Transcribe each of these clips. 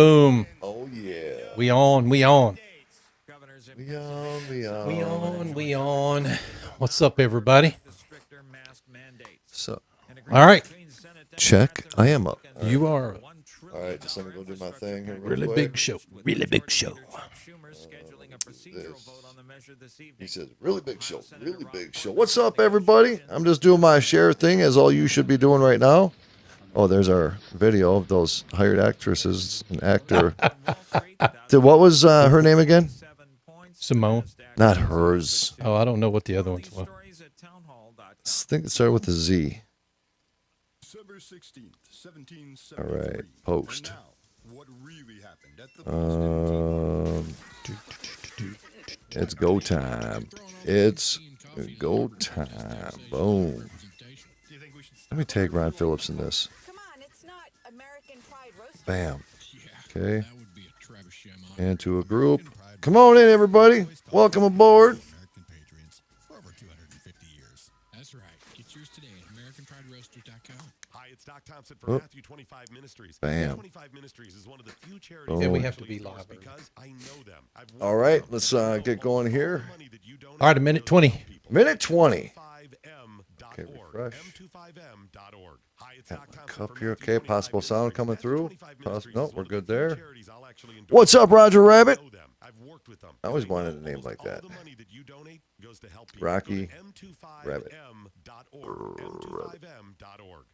Boom. Oh, yeah. We on. We on. What's up, everybody? So, all right. check. I am up. You are up. All right, just let me go do my thing here. Really big show. Really big show. He says, really big show. Really big show. What's up, everybody? I'm just doing my share thing, as all you should be doing right now. Oh, there's our video of those hired actresses and actor. What was her name again? Simone. Not hers. Oh, I don't know what the other ones were. I think it started with a Z. All right, post. It's go time. It's go time. Boom. Let me tag Ron Phillips in this. Bam. Okay. And to a group. Come on in, everybody. Welcome aboard. That's right. Get yours today at AmericanPrideRoasters.com. Hi, it's Doc Thompson for Matthew 25 Ministries. Bam. 25 Ministries is one of the few charities. Yeah, we have to be live. Because I know them. All right, let's get going here. All right, a minute 20. Minute 20. Okay, refresh. M25M.org. Hi, it's Got Doc my Thompson cup for here. Matthew Okay, possible 25 sound coming Ministries. through. 25 Ministries No, is we're one of good the few there. charities I'll actually endorse. What's up, Roger Rabbit? I know them. I've worked with them. I always And I wanted know a name almost like all that. the money that you donate goes to help people. Rocky Go to Rabbit. M25M.org. M25M.org.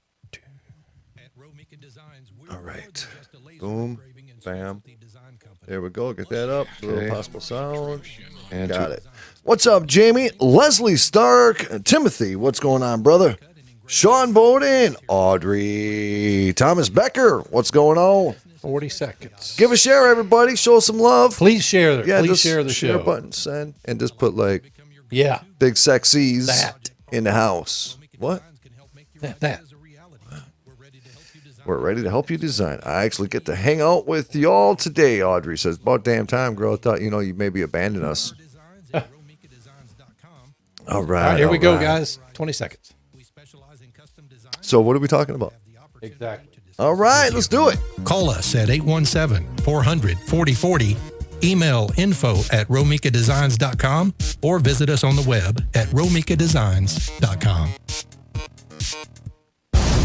At Romika Designs, we're All more right. than just a laser Boom. engraving and Bam. specialty design company. There we go. Get that up. Okay. Possible sound. And got it. What's up, Jamie? Leslie Stark. Timothy. What's going on, brother? Sean Bowden. Audrey. Thomas Becker. What's going on? 40 seconds. Give a share, everybody. Show some love. Please share. Yeah, Please just share the share show. button, send, and just put like Yeah. big sexies That. in the house. What? That. We're ready to help you design. I actually get to hang out with y'all today, Audrey says. About damn time, girl. I thought, you maybe abandoned us. All right. All right, here we all go, right. guys. 20 seconds. So what are we talking about? Exactly. All right, let's do it. Call us at 817-400-4040, email info@romikadesigns.com, or visit us on the web at romikadesigns.com.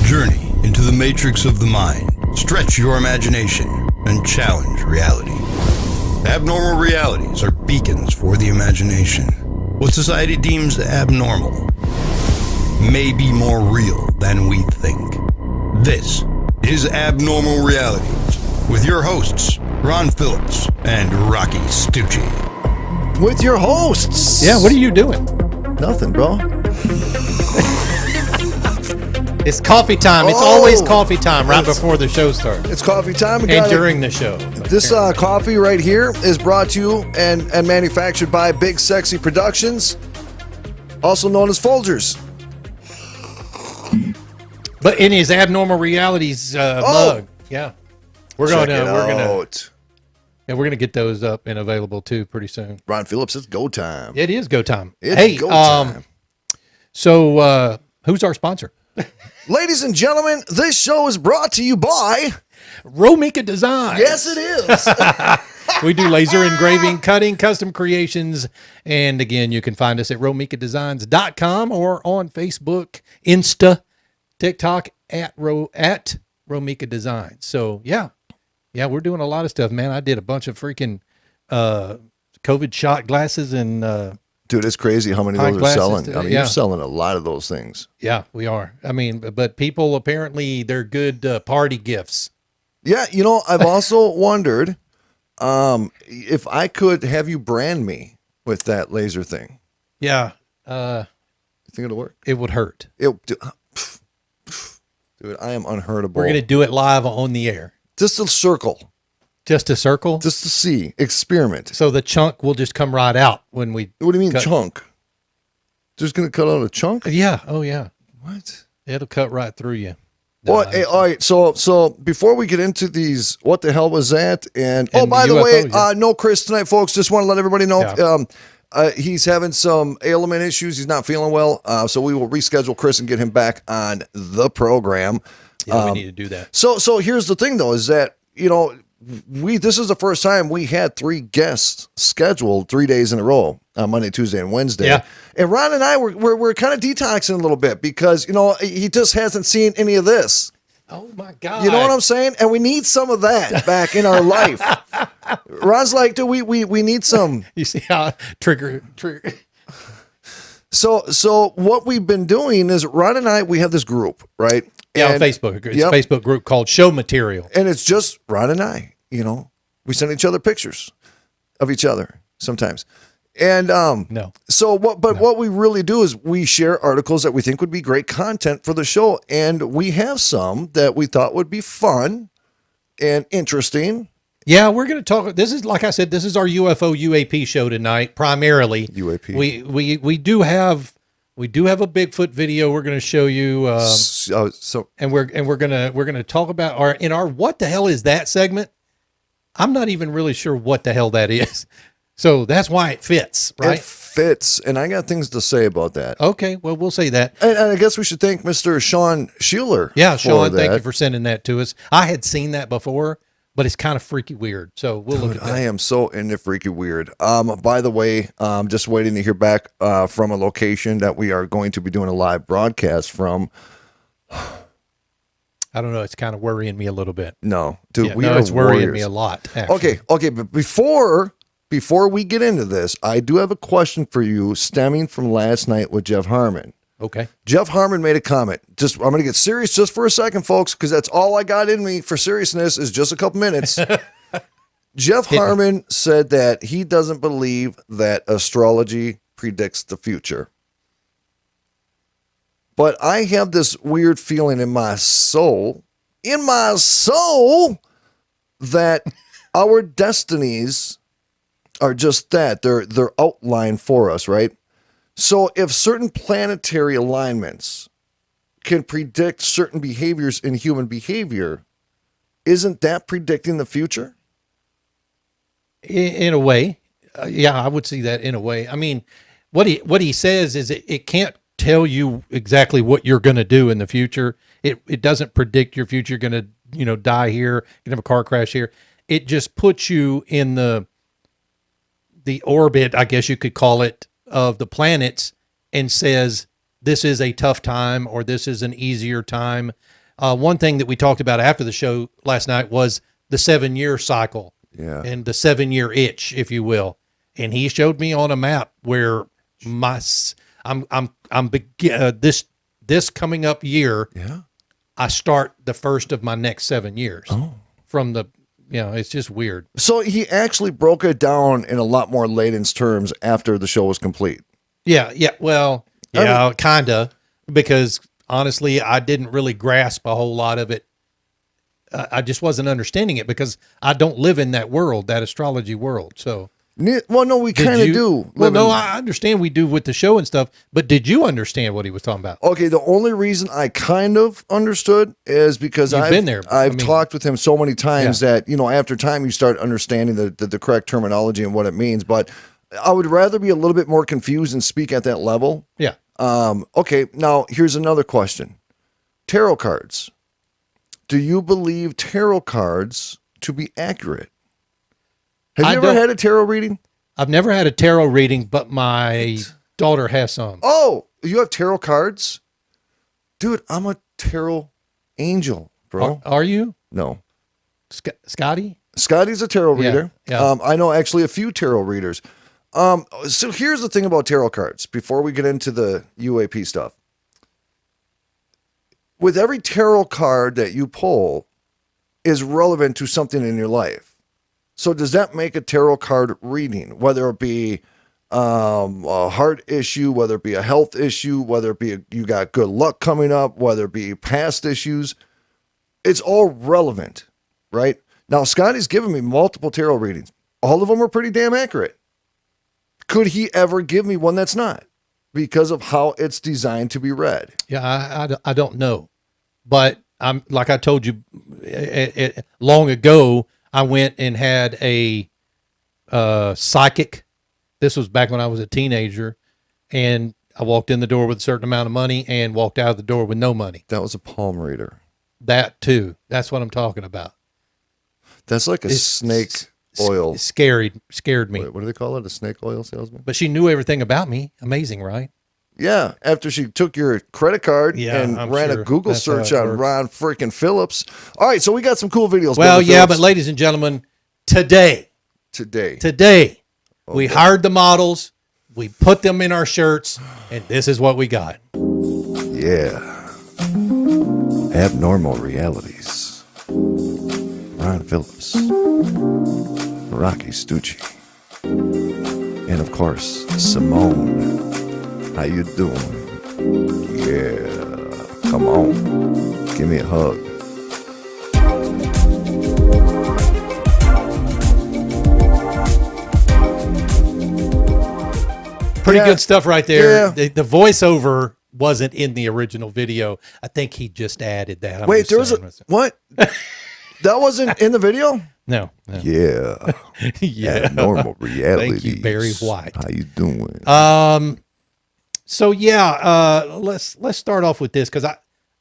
Journey into the matrix of the mind. Stretch your imagination and challenge reality. Abnormal realities are beacons for the imagination. What society deems abnormal may be more real than we think. This is Abnormal Realities with your hosts, Ron Phillips and Rocci Stucci. With your hosts. Yeah, what are you doing? Nothing, bro. It's coffee time. It's Oh! always coffee time right before the show starts. It's coffee time. We And got during the show. this coffee right here is brought to you and manufactured by Big Sexy Productions, also known as Folgers. But in his abnormal realities mug. Yeah. We're Check gonna it out. we're gonna get those up and available too pretty soon. Ron Phillips, it's go time. It is go time. It's go time. So who's our sponsor? Ladies and gentlemen, this show is brought to you by... Romika Designs. Yes, it is. We do laser engraving, cutting, custom creations. And again, you can find us at romikadesigns.com or on Facebook, Insta, TikTok at Romika Designs. So yeah, we're doing a lot of stuff, man. I did a bunch of freaking COVID shot glasses and Dude, it's crazy how many of those are Eyeglasses selling. today, I mean, yeah. you're selling a lot of those things. yeah, we are. I mean, but people apparently they're good party gifts. Yeah, I've also wondered if I could have you brand me with that laser thing. Yeah, You think it'll work? it would hurt. Dude, I am unhurtable. We're gonna do it live on the air. Just a circle, Just a circle. just to see, experiment. So the chunk will just come right out when we. What do you mean cut. chunk? Just gonna cut out a chunk? Yeah. Oh yeah. What? It'll cut right through you. Well, hey, all right. So before we get into these, what the hell was that? And And by the UFO, way, yeah. no Chris tonight, folks. Just want to let everybody know. Yeah. He's having some ailment issues. He's not feeling well. So we will reschedule Chris and get him back on the program. Yeah, we need to do that. So here's the thing, though, is that, this is the first time we had 3 guests scheduled 3 days in a row on Monday, Tuesday, and Wednesday. Yeah. And Ron and I we're kind of detoxing a little bit because, he just hasn't seen any of this. Oh my God. You know what I'm saying? And we need some of that back in our life. Ron's like, dude, we need some. You see how trigger. So what we've been doing is Ron and I, we have this group, right? Yeah, And- on Facebook. It's Yep. a Facebook group called Show Material. And it's just Ron and I, we send each other pictures of each other sometimes. And No. so what we really do is we share articles that we think would be great content for the show. And we have some that we thought would be fun and interesting. Yeah, we're going to talk. This is, like I said, this is our UFO UAP show tonight, primarily. UAP. We do have a Bigfoot video we're going to show you, So and we're going to talk about our what the hell is that segment. I'm not even really sure what the hell that is, so that's why it fits, right? it fits. And I got things to say about that. Okay, well, we'll say that. And I guess we should thank Mr. Sean Schuler. Yeah, for Sean, thank that. you for sending that to us. I had seen that before, but it's kind of freaky weird. So we'll look Dude, at that. I am so into freaky weird. By the way, just waiting to hear back from a location that we are going to be doing a live broadcast from. I don't know. It's kind of worrying me a little bit. No, dude, Yeah, we no, are it's worrying warriors. me a lot. Actually. Okay, but before we get into this, I do have a question for you stemming from last night with Jeff Harmon. Okay. Jeff Harmon made a comment. I'm going to get serious just for a second, folks, because that's all I got in me for seriousness is just a couple minutes. Jeff Harmon said that he doesn't believe that astrology predicts the future. But I have this weird feeling in my soul, that our destinies are just that. They're outlined for us, right? So if certain planetary alignments can predict certain behaviors in human behavior, isn't that predicting the future? In a way, yeah, I would see that in a way. I mean, what he says is it can't tell you exactly what you're going to do in the future. It doesn't predict your future. You're going to die here. You're going to have a car crash here. It just puts you in the orbit, I guess you could call it, of the planets, and says this is a tough time or this is an easier time. One thing that we talked about after the show last night was the 7-year cycle. Yeah. And the 7-year itch, if you will. And he showed me on a map where this coming up year, Yeah. I start the first of my next 7 years. From the, it's just weird. So he actually broke it down in a lot more layman's terms after the show was complete. Yeah. Well, yeah, kind of, because honestly, I didn't really grasp a whole lot of it. I just wasn't understanding it because I don't live in that world, that astrology world. So, Well, no, we kind of do. Well, no, I understand we do with the show and stuff, but did you understand what he was talking about? Okay, the only reason I kind of understood is because You've I've been there. I've talked with him so many times Yeah. that, after time you start understanding the correct terminology and what it means. But I would rather be a little bit more confused and speak at that level. Yeah. Okay, now here's another question. Tarot cards. Do you believe tarot cards to be accurate? Have you ever had a tarot reading? I've never had a tarot reading, but my daughter has some. Oh, you have tarot cards? Dude, I'm a tarot angel, bro. Are you? No. Scotty? Scotty's a tarot Yeah, reader. yeah. I know actually a few tarot readers. So here's the thing about tarot cards before we get into the UAP stuff. With every tarot card that you pull is relevant to something in your life. So does that make a tarot card reading, whether it be a heart issue, whether it be a health issue, whether it be you got good luck coming up, whether it be past issues, it's all relevant, right? Now, Scotty's given me multiple tarot readings. All of them are pretty damn accurate. Could he ever give me one that's not? Because of how it's designed to be read. Yeah, I don't know. But I'm like I told you long ago, I went and had a psychic. This was back when I was a teenager, and I walked in the door with a certain amount of money and walked out of the door with no money. That was a palm reader. That too. That's what I'm talking about. That's like a snake oil. Scared me. What do they call it? A snake oil salesman? But she knew everything about me. Amazing, right? Yeah. After she took your credit card Yeah, and I'm ran sure a Google that's how search it on works. Ron freaking Phillips. All right. So we got some cool videos. Well, Brother yeah, Phillips. but ladies and gentlemen, today, Today. we hired the models, we put them in our shirts, and this is what we got. Yeah. Abnormal realities. Ron Phillips. Rocci Stucci. And of course, Simone. How you doing? Yeah. Come on. Give me a hug. Pretty good stuff right there. Yeah. The voiceover wasn't in the original video. I think he just added that. I'm Wait, just there was a saying. what? That wasn't in the video? No. Yeah. Yeah. Abnormal realities. Thank you, Barry White. How you doing? So yeah, let's start off with this because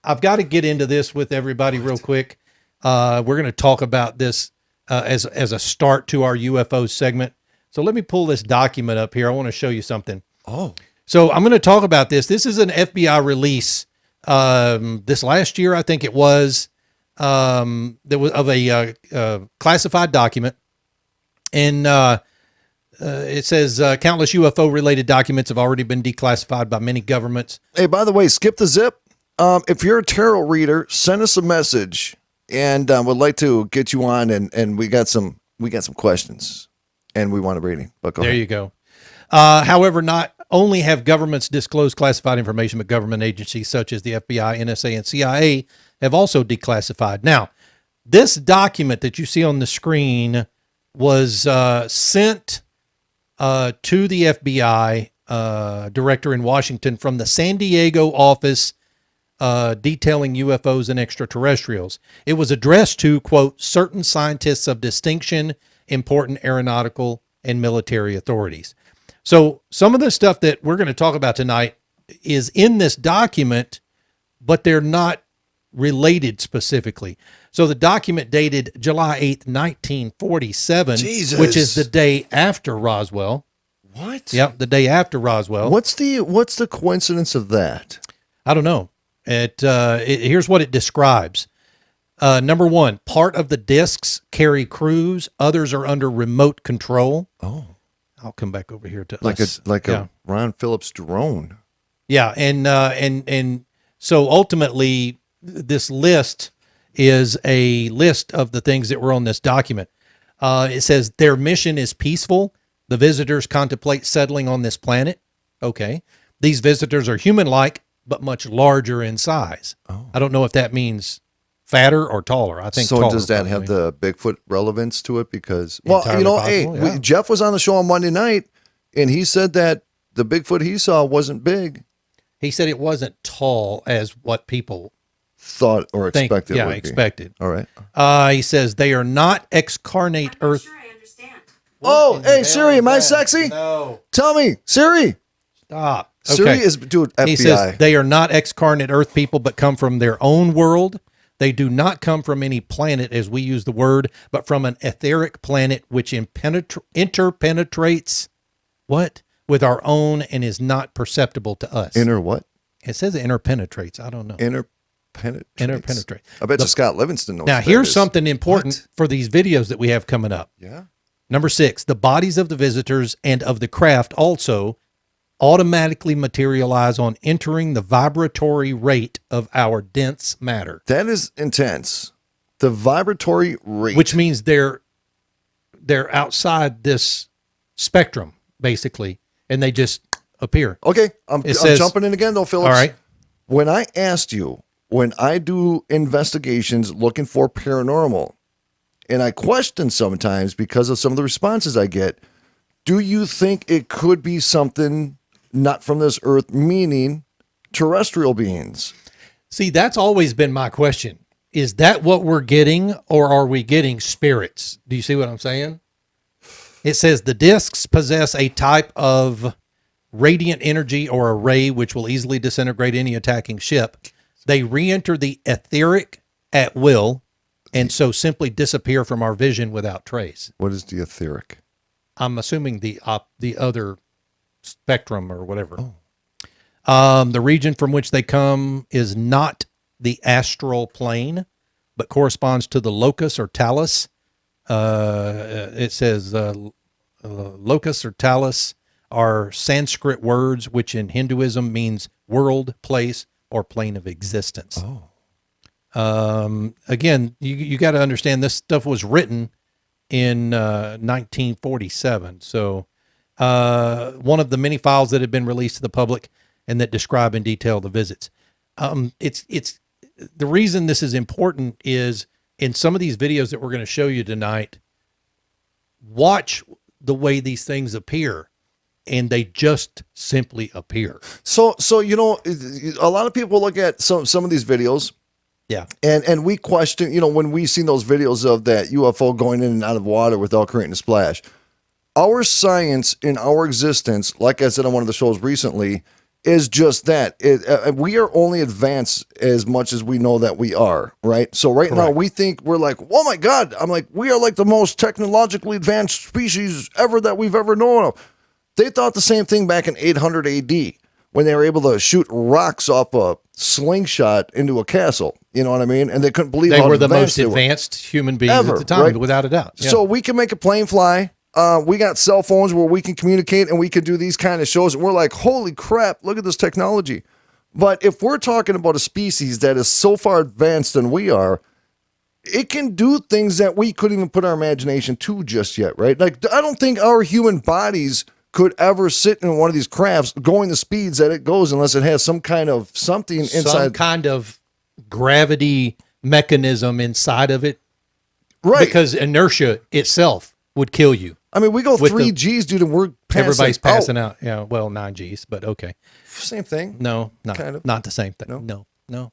I've got to get into this with everybody real quick. We're going to talk about this as a start to our UFO segment. So let me pull this document up here. I want to show you something. Oh. So I'm going to talk about this. This is an FBI release this last year, I think it was, that was of a classified document. And it says countless UFO-related documents have already been declassified by many governments. Hey, by the way, skip the zip. If you're a tarot reader, send us a message, and we'd like to get you on. And we got some questions, and we want a reading. But go There ahead. you go. However, not only have governments disclosed classified information, but government agencies such as the FBI, NSA, and CIA have also declassified. Now, this document that you see on the screen was sent to the FBI director in Washington from the San Diego office detailing UFOs and extraterrestrials. It was addressed to, quote, certain scientists of distinction, important aeronautical and military authorities. So some of the stuff that we're going to talk about tonight is in this document, but they're not related specifically. So the document dated July 8th, 1947, Jesus. which is the day after Roswell. What? Yep, the day after Roswell. What's the coincidence of that? I don't know. Here's what it describes. Number one, part of the discs carry crews. Others are under remote control. Oh, I'll come back over here to like us. a Ron Phillips drone. Yeah, and so ultimately, this list is a list of the things that were on this document. It says their mission is peaceful. The visitors contemplate settling on this planet. Okay, these visitors are human-like, but much larger in size. Oh. I don't know if that means fatter or taller. I think So taller, does that have probably. the Bigfoot relevance to it? Because, well, Entirely you know, possible, hey, yeah. Jeff was on the show on Monday night, and he said that the Bigfoot he saw wasn't big, He said it wasn't tall as what people thought or think. expected. Yeah, would be. expected. All right. He says they are not excarnate I'm not Earth. sure I understand. Oh, What in the hey, hell Siri, is am I that? sexy? No. Tell me, Siri. Stop. Siri Okay. is, dude, FBI. He says they are not excarnate Earth people, but come from their own world. They do not come from any planet, as we use the word, but from an etheric planet which interpenetrates what with our own and is not perceptible to us. Inner what? It says it interpenetrates. I don't know. Interpenetrates. I bet you Scott Livingston knows. Now, what that here's is. something important for these videos that we have coming up. Yeah. Number 6, the bodies of the visitors and of the craft also automatically materialize on entering the vibratory rate of our dense matter, That is intense. The vibratory rate. which means they're outside this spectrum, basically, and they just appear. Okay, I'm says- jumping in again, though, Phillips. All right. When I asked you, when I do investigations looking for paranormal, and I question sometimes because of some of the responses I get, do you think it could be something not from this earth, meaning terrestrial beings? See, that's always been my question. Is that what we're getting, or are we getting spirits? Do you see what I'm saying? It says the discs possess a type of radiant energy or a ray which will easily disintegrate any attacking ship. They re-enter the etheric at will and so simply disappear from our vision without trace. What is the etheric? I'm assuming the other spectrum or whatever. The region from which they come is not the astral plane, but corresponds to the locus or talus. It says locus or talus are Sanskrit words, which in Hinduism means world, place, or plane of existence. Again, you got to understand this stuff was written in 1947. So one of the many files that had been released to the public and that describe in detail the visits. It's the reason this is important is in some of these videos that we're going to show you tonight, watch the way these things appear, and they just simply appear. So you know, a lot of people look at some of these videos. Yeah. And we question, you know, when we seen those videos of that UFO going in and out of water without creating a splash, our science in our existence, like I said on one of the shows recently, is just that. We are only advanced as much as we know that we are, right? So right now we think we're like, oh my God, I'm like, we are like the most technologically advanced species ever that we've ever known of. They thought the same thing back in 800 AD when they were able to shoot rocks off a slingshot into a castle. You know what I mean? And they couldn't believe they how were the most they were. advanced human beings Ever, at the time, right? without a doubt. Yeah. So we can make a plane fly. We got cell phones where we can communicate and we can do these kind of shows. And we're like, holy crap, look at this technology. But if we're talking about a species that is so far advanced than we are, it can do things that we couldn't even put our imagination to just yet, right? Like, I don't think our human bodies could ever sit in one of these crafts going the speeds that it goes unless it has some kind of something inside. Some kind of gravity mechanism inside of it. Right. Because inertia itself would kill you. I mean, we go With 3 Gs, dude, and we're passing Everybody's passing out. Yeah, well, 9 Gs, but okay. Same thing. No, Kind of. not the same thing. No.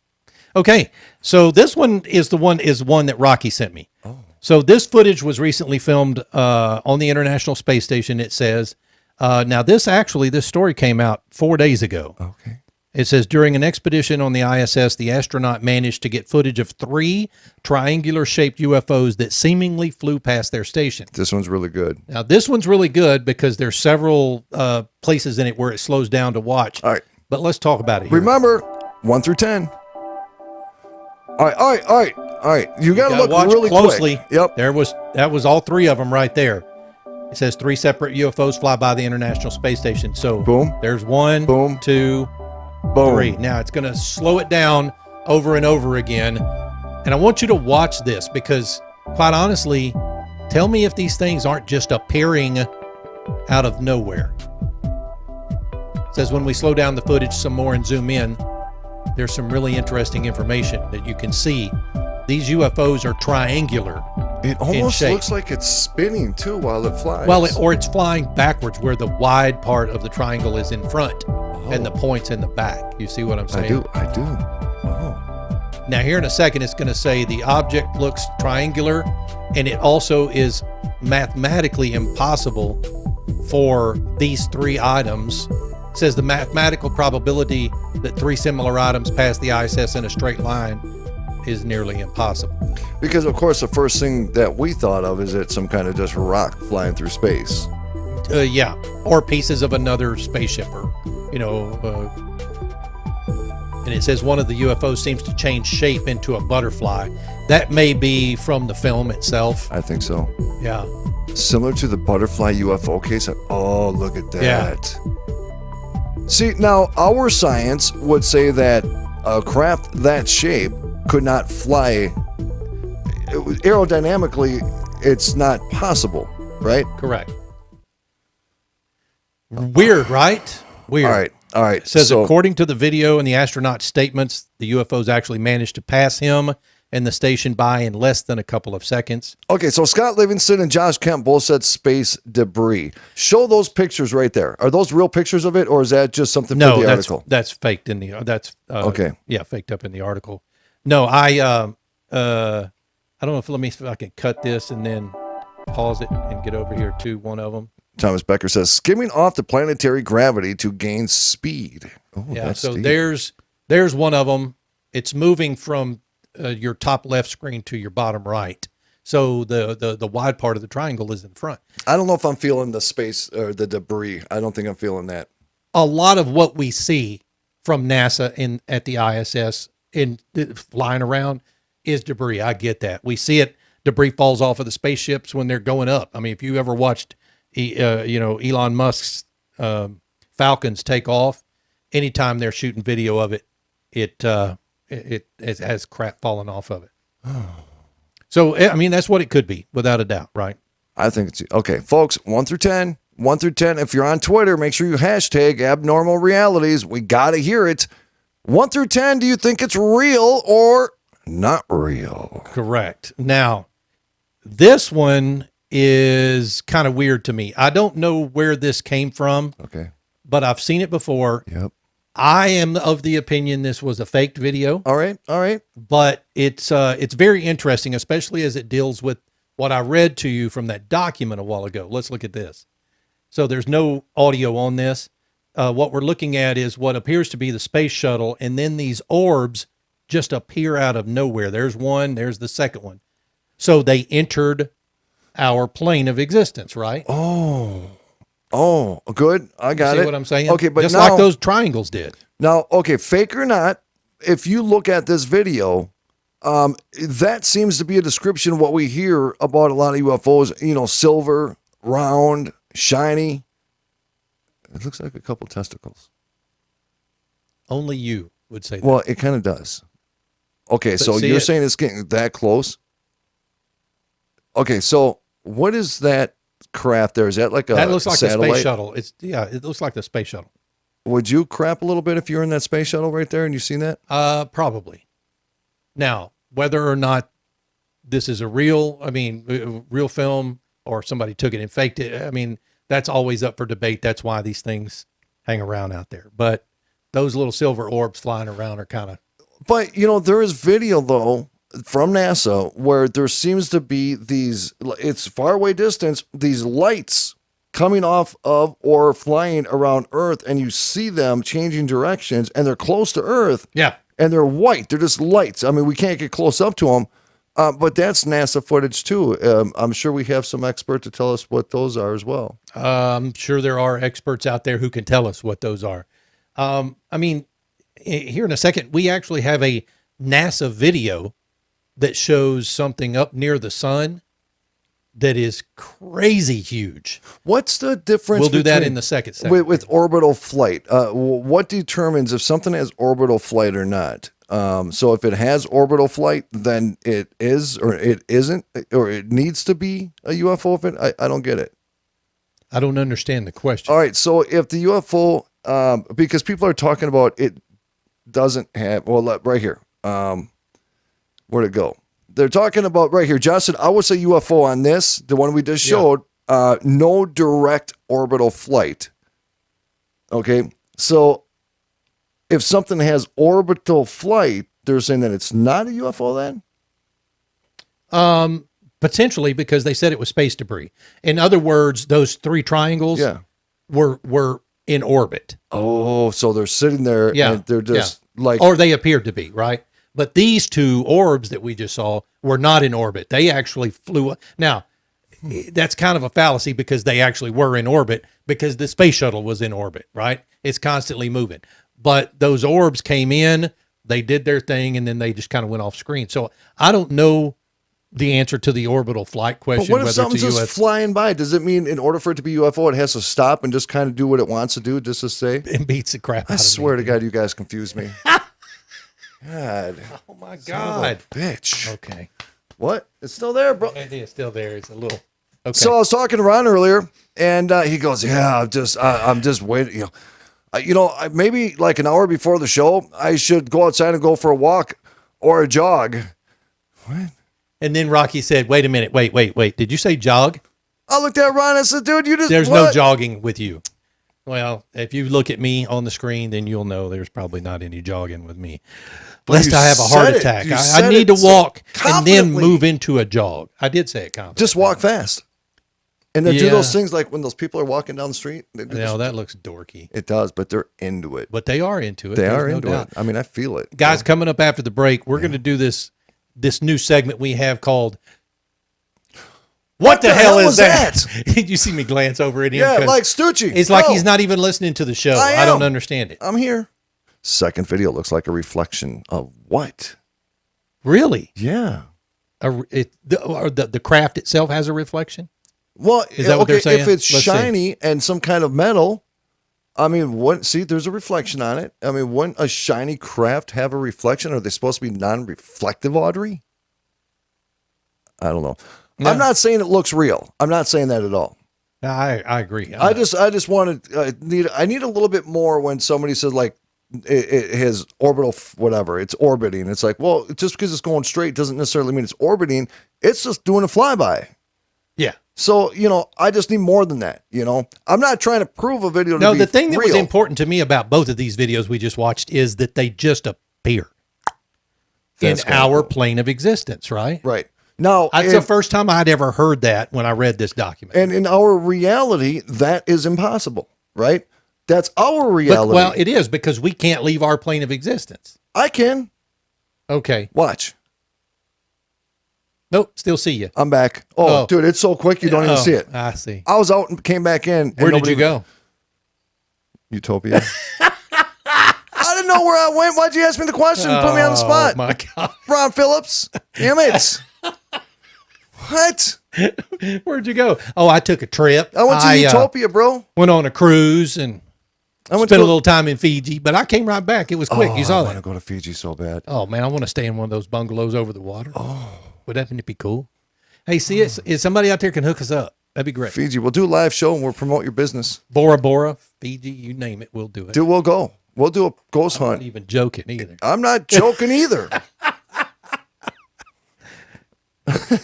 Okay, so this one is one that Rocky sent me. Oh. So this footage was recently filmed on the International Space Station, it says. Now, this story came out 4 days ago. Okay. It says, during an expedition on the ISS, the astronaut managed to get footage of 3 triangular-shaped UFOs that seemingly flew past their station. This one's really good. Now, this one's really good because there's several places in it where it slows down to watch. All right. But let's talk about it here. Remember, 1 through 10. All right. You got to look watch really closely. quick. Yep. That was all 3 of them right there. It says 3 separate UFOs fly by the International Space Station. So boom. There's 1, boom, 2, boom. 3. Now it's going to slow it down over and over again. And I want you to watch this because, quite honestly, tell me if these things aren't just appearing out of nowhere. It says when we slow down the footage some more and zoom in, there's some really interesting information that you can see. These UFOs are triangular. It almost looks like it's spinning too while it flies. Well, or it's flying backwards where the wide part of the triangle is in front and the point's in the back. You see what I'm saying? I do. Oh. Now, here in a second, it's going to say the object looks triangular, and it also is mathematically impossible for these 3 items. It says the mathematical probability that 3 similar items pass the ISS in a straight line is nearly impossible. Because, of course, the first thing that we thought of is it's some kind of just rock flying through space. Yeah, or pieces of another spaceship, or, and it says one of the UFOs seems to change shape into a butterfly. That may be from the film itself. I think so. Yeah. Similar to the butterfly UFO case. Oh, look at that. Yeah. See, now, our science would say that a craft that shape could not fly. Aerodynamically, it's not possible, right? Correct. Weird, right? Weird. All right. It says, according to the video and the astronaut's statements, the UFOs actually managed to pass him and the station by in less than a couple of seconds. Okay, so Scott Livingston and Josh Kemp both said space debris. Show those pictures right there. Are those real pictures of it, or is that just something for the article? That's faked in the okay. Yeah, faked up in the article. No, I don't know if I can cut this and then pause it and get over here to one of them. Thomas Becker says, skimming off the planetary gravity to gain speed. Oh, yeah, that's so deep. there's one of them. It's moving from your top left screen to your bottom right. So the wide part of the triangle is in front. I don't know if I'm feeling the space or the debris. I don't think I'm feeling that. A lot of what we see from NASA at the ISS flying around is debris. I get that. We see it. Debris falls off of the spaceships when they're going up. I mean, if you ever watched, Elon Musk's Falcons take off, anytime they're shooting video of it, it has crap falling off of it. So, I mean, that's what it could be, without a doubt, right? I think it's okay, folks. 1 through 10. 1 through 10. If you're on Twitter, make sure you hashtag abnormal realities. We got to hear it. 1 through 10, do you think it's real or not real? Correct. Now, this one is kind of weird to me. I don't know where this came from. Okay. But I've seen it before. Yep. I am of the opinion this was a faked video. All right. But it's very interesting, especially as it deals with what I read to you from that document a while ago. Let's look at this. So there's no audio on this. What we're looking at is what appears to be the space shuttle, and then these orbs just appear out of nowhere. There's one, there's the second one. So they entered our plane of existence, right? Oh, good. I got it. See what I'm saying? Okay, but just now, like those triangles did. Now, okay, fake or not, if you look at this video, that seems to be a description of what we hear about a lot of UFOs. Silver, round, shiny. It looks like a couple testicles. Only you would say that. Well, it kind of does. Okay, so you're saying it's getting that close? Okay, so what is that craft there? Is that like a that looks like satellite? a space shuttle. It looks like the space shuttle. Would you crap a little bit if you were in that space shuttle right there and you seen that? Probably. Now, whether or not this is a real film, or somebody took it and faked it, I mean, that's always up for debate. That's why these things hang around out there. But those little silver orbs flying around are kind of. But, there is video, though, from NASA where there seems to be it's far away distance, these lights coming off of or flying around Earth, and you see them changing directions, and they're close to Earth. Yeah. And they're white. They're just lights. I mean, we can't get close up to them, but that's NASA footage, too. I'm sure we have some expert to tell us what those are as well. I'm sure there are experts out there who can tell us what those are. Here in a second, we actually have a NASA video that shows something up near the sun that is crazy huge. What's the difference? We'll do that in the second segment. With orbital flight. What determines if something has orbital flight or not? So if it has orbital flight, then it is, or it isn't, or it needs to be a UFO. I don't get it. I don't understand the question. All right. So if the UFO, because people are talking about it doesn't have, right here. Where'd it go? They're talking about right here. Josh said, I would say UFO on this, the one we just showed, no direct orbital flight. Okay. So if something has orbital flight, they're saying that it's not a UFO then? Potentially, because they said it was space debris. In other words, those three triangles were in orbit. Oh, so they're sitting there and they're just like... Or they appeared to be, right? But these two orbs that we just saw were not in orbit. They actually flew. Now, that's kind of a fallacy because they actually were in orbit because the space shuttle was in orbit, right? It's constantly moving. But those orbs came in, they did their thing, and then they just kind of went off screen. So I don't know the answer to the orbital flight question. But what if something's just flying by? Does it mean in order for it to be UFO, it has to stop and just kind of do what it wants to do, just to say? It beats the crap out of me. I swear to God, you guys confuse me. God. Oh, my God. Bitch. Okay. What? It's still there, bro. It is still there. It's a little... Okay. So I was talking to Ron earlier, and he goes, "Yeah, I'm just waiting. Maybe like an hour before the show, I should go outside and go for a walk or a jog." What? And then Rocky said, "Wait a minute. Wait. Did you say jog?" I looked at Ron and said, "Dude, There's no jogging with you." Well, if you look at me on the screen, then you'll know there's probably not any jogging with me. Lest I have a heart attack. I need to walk and then move into a jog. I did say it confidently. Just walk fast. And then do those things like when those people are walking down the street. That looks dorky. It does, but they're into it. But they are into it. They are into it. I mean, I feel it. Guys, coming up after the break, we're going to do this this new segment we have called What the hell is that? Did you see me glance over at him? Yeah, like Stucci. It's like he's not even listening to the show. I don't understand it. I'm here. Second video looks like a reflection of what? Really? Yeah. The craft itself has a reflection? Well, is that what they're saying? If it's shiny and some kind of metal, I mean, there's a reflection on it. I mean, wouldn't a shiny craft have a reflection? Are they supposed to be non-reflective, Audrey? I don't know. No. I'm not saying it looks real. I'm not saying that at all. No, I agree. I just wanted I need a little bit more when somebody says like it has orbital whatever, it's orbiting. It's like, well, just because it's going straight doesn't necessarily mean it's orbiting. It's just doing a flyby. Yeah. So, I just need more than that, I'm not trying to prove a video to be No, the thing that real. was important to me about both of these videos we just watched is that they just appear in our plane of existence, right? Right. Now, that's the first time I'd ever heard that when I read this document. And in our reality, that is impossible, right? That's our reality. Well, it is because we can't leave our plane of existence. I can. Okay. Watch. Nope, still see you. I'm back. Oh, dude, it's so quick you don't even see it. I see. I was out and came back in. Where did you go? Utopia. I didn't know where I went. Why'd you ask me the question and put me on the spot? Oh, my God. Ron Phillips. Damn it. What? Where'd you go? Oh, I took a trip. I went to Utopia, bro. Went on a cruise and spent a little time in Fiji, but I came right back. It was quick. You saw that. I want to go to Fiji so bad. Oh, man, I want to stay in one of those bungalows over the water. Oh. Would that be cool? Hey, see, if somebody out there can hook us up, that'd be great. Fiji, we'll do a live show and we'll promote your business. Bora Bora, Fiji, you name it, we'll do it. Dude, we'll go. We'll do a ghost hunt. I'm not even joking either. I'm not joking either.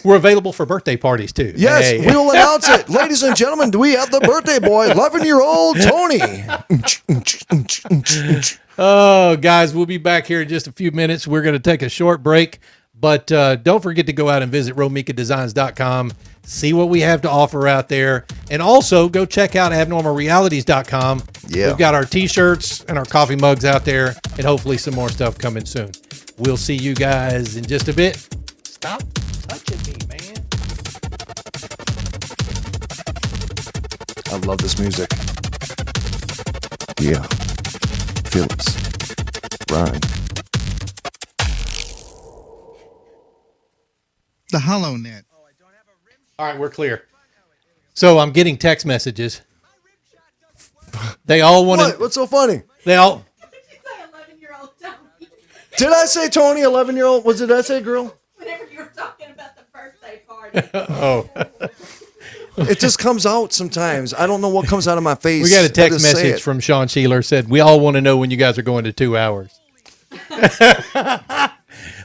We're available for birthday parties, too. Yes, hey. We will announce it. Ladies and gentlemen, do we have the birthday boy, 11-year-old Tony? Oh, guys, we'll be back here in just a few minutes. We're going to take a short break, but don't forget to go out and visit romikadesigns.com, see what we have to offer out there, and also go check out abnormalrealities.com. Yeah. We've got our T-shirts and our coffee mugs out there, and hopefully some more stuff coming soon. We'll see you guys in just a bit. Stop touching me, man. I love this music. Yeah. Phillips. Ron. The HoloNet. All right, we're clear. So I'm getting text messages. They all want to. What's so funny? They all. Did you say 11-year-old Tony? Did I say Tony, 11-year-old? Did I say girl? Whenever you were talking about the birthday party. Oh. It just comes out sometimes. I don't know what comes out of my face. We got a text message from Sean Sheeler, said, we all want to know when you guys are going to 2 hours.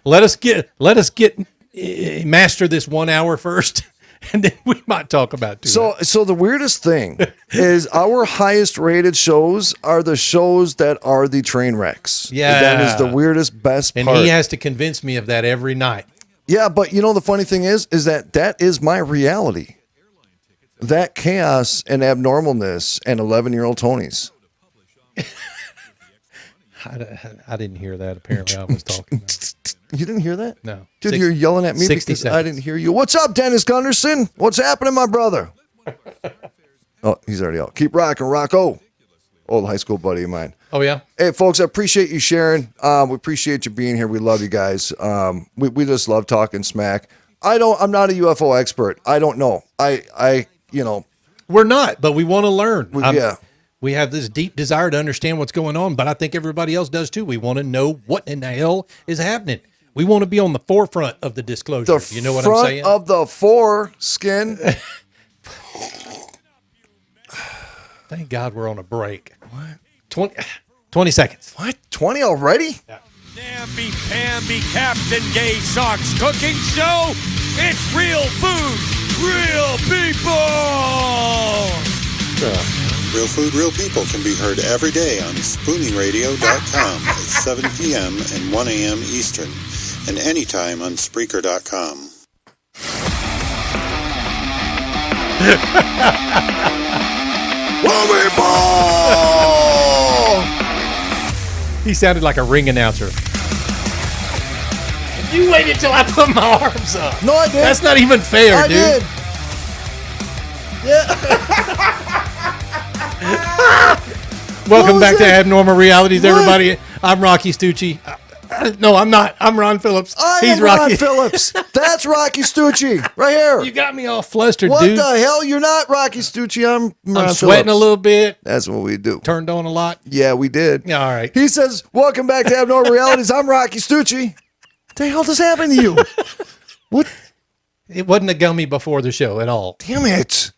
Let us get master this 1 hour first, and then we might talk about 2 hours. So the weirdest thing is our highest rated shows are the shows that are the train wrecks. Yeah. That is the weirdest, best part. And he has to convince me of that every night. Yeah, but the funny thing is that is my reality. That chaos and abnormalness and 11-year-old Tonys. I didn't hear that. Apparently, I was talking. You didn't hear that? No. Dude, you're yelling at me because I didn't hear you. What's up, Dennis Gunderson? What's happening, my brother? Oh, he's already out. Keep rocking, Rocco. Old high school buddy of mine. Oh, yeah? Hey, folks, I appreciate you sharing. We appreciate you being here. We love you guys. We just love talking smack. I'm not a UFO expert. I don't know. We're not, but we want to learn. Yeah. We have this deep desire to understand what's going on, but I think everybody else does too. We want to know what in the hell is happening. We want to be on the forefront of the disclosure. You know what I'm saying? Front of the foreskin. Thank God we're on a break. What? 20 seconds. What? 20 already? Yeah. Namby-pamby Captain Gay Sock's cooking show. It's real food, real people. Real Food, Real People can be heard every day on SpooningRadio.com at 7 p.m. and 1 a.m. Eastern, and anytime on Spreaker.com. He sounded like a ring announcer. You waited till I put my arms up. No, I did. That's not even fair, I dude. did. Yeah. Welcome What was back to that? Abnormal Realities, What? everybody. I'm Rocci Stucci. No, I'm not. I'm Ron Phillips. He's Ron Phillips. That's Rocky Stucci right here. You got me all flustered, What dude. the hell? You're not Rocky Stucci. I'm Ron I'm sweating Phillips. a little bit. That's what we do. Turned on a lot. Yeah, we did. Yeah, all right. He says, welcome back to Abnormal Realities. I'm Rocky Stucci. What the hell just happened to you? What? It wasn't a gummy before the show at all. Damn it.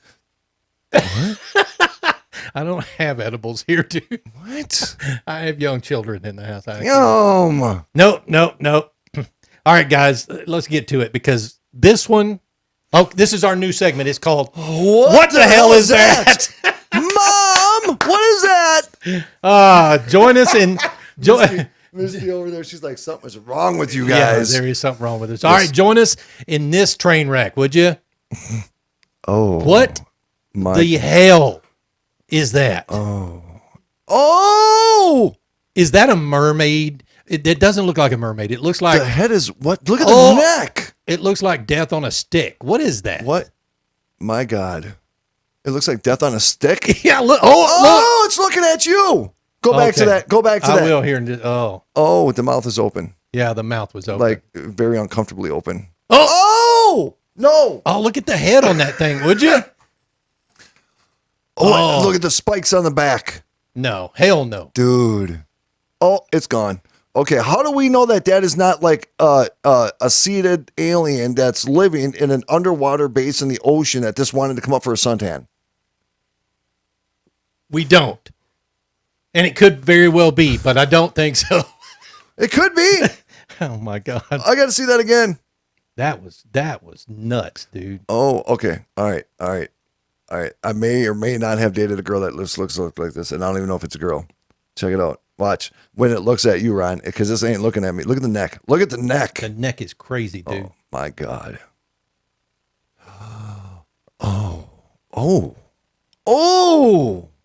I don't have edibles here, dude. What? I have young children in the house. Yum. No. All right, guys, let's get to it because this one, this is our new segment. It's called What the hell is that? Mom, what is that? Join us in... Misty over there, she's like, something's wrong with you Yeah, guys. there is something wrong with us. All right, join us in this train wreck, would you? Oh. What My. the hell is that? Oh! Is that a mermaid? It doesn't look like a mermaid. It looks like The head is what? Look at Oh. the neck. it looks like death on a stick. What is that? What? My God. It looks like death on a stick. Yeah, look. Oh, it's looking at you. Go back to Okay. that. Go back to I that. will here in just, oh. Oh, the mouth is open. Yeah, the mouth was open. Like very uncomfortably open. Oh! No. Oh, look at the head on that thing, would you? Oh, look at the spikes on the back. No. Hell no. Dude. Oh, it's gone. Okay, how do we know that that is not like a seated alien that's living in an underwater base in the ocean that just wanted to come up for a suntan? We don't. And it could very well be, but I don't think so. It could be. Oh my God. I got to see that again. That was nuts, dude. Oh, okay. All right. I may or may not have dated a girl that looks like this, and I don't even know if it's a girl. Check it out. Watch when it looks at you, Ron, because this ain't looking at me. Look at the neck. Look at the neck. The neck is crazy, dude. Oh my God. Oh!